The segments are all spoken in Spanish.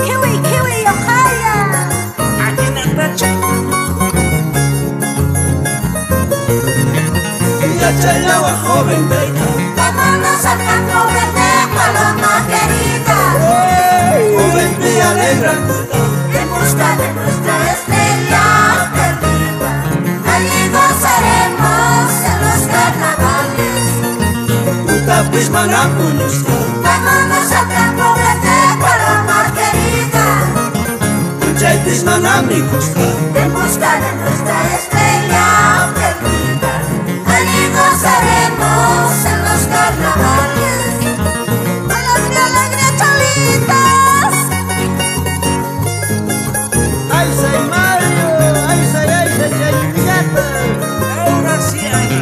Kiwi, kiwi, Ohaya. Aquí en el pecho. Ella chayaba joven beca. Vámonos al campo verde, paloma querida, Joven mía negra puta. en busca de nuestra estrella perdida. Allí gozaremos en los carnavales. Puta pismana punusta. Vámonos al campo verde, paloma querida, Punchay pismana mi gusta. en busca de nuestra estrella perdida. Allí gozaremos en los carnavales. ¡Alegría, alegría, cholitas! ¡Ay, soy Mario! ¡Ay, soy Yayuñata! Ahora sí, Ana.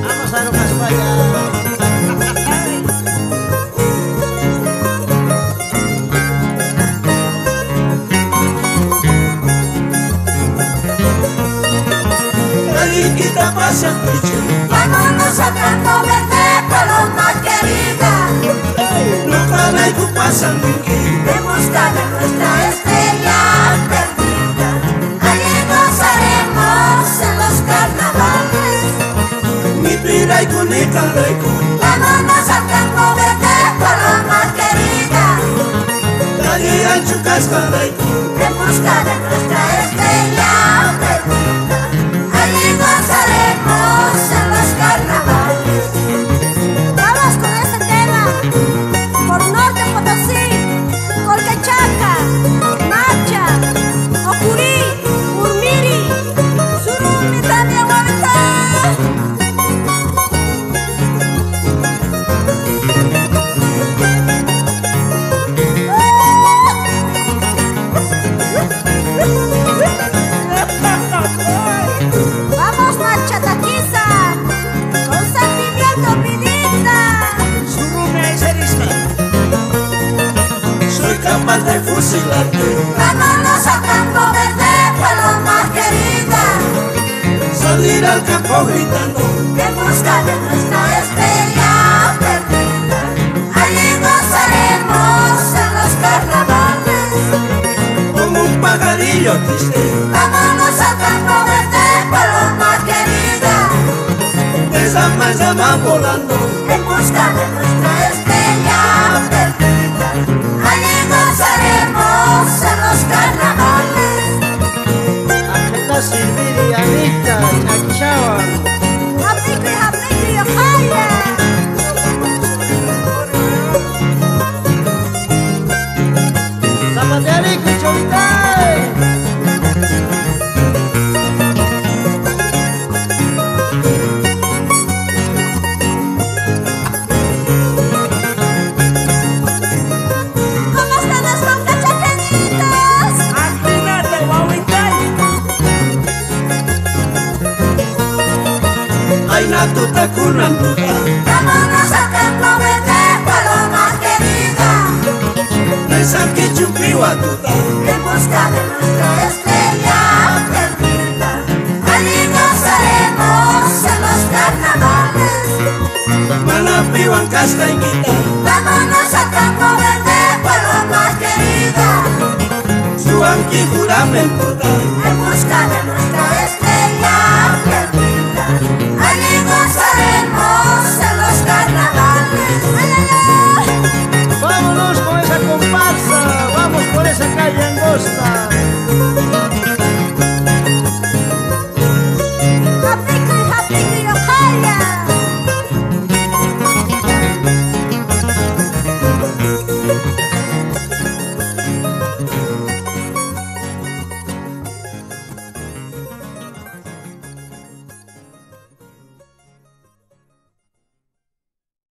Vamos a nomás para allá. Galiquita pasa pichu. Vámonos al campo verde, paloma querida, Nunca la iku pasa miki. en busca de nuestra estrella perdida. Allí gozaremos en los carnavales. Mi pira iku ni kalaiku. Vámonos al campo verde, paloma querida, Gali anchu kaskalaiku. en busca de nuestra estrella perdida. Allí gozaremos en los carnavales. Vamos con este tema, por Norte Potosí, Colquechaca, Macha, Ocurí, Urmiri, Surumi, Tania, Guarita. Vamos, Macha Taquiza, con sentimiento, vidita. Surume es erisma. Soy capaz de fusilarte. Vámonos al campo verde, paloma querida, Salir al campo gritando. en busca de nuestra estrella perdida. Allí gozaremos en los carnavales. Como un pajarillo triste. Vámonos al campo verde, paloma querida, Esa más volando. en busca de nuestra estrella perdida. Allí gozaremos en los carnavales. Ajeta Silviri, Anita, Nachava. Hapikri, hapikri, Ohaya. Zapatearico, Cholitay. ¿Cómo están las concachapenitas? Acuérdate, Huahuitay. Ay, natuta kunambuta. Vámonos al campo verde, paloma querida, Rezan que chupiwa tuta. en busca de nuestra estrella perdida. Allí gozaremos en los carnavales. Manapiwan castañita. Vámonos al campo verde, paloma querida, Suanki juramen puta. en busca de nuestra estrella perdida. Allí gozaremos en los carnavales. ¡Ay, ay, ay! Vámonos con esa comparsa. Vamos por esa calle angosta. Hapikri, hapikri, Ohaya.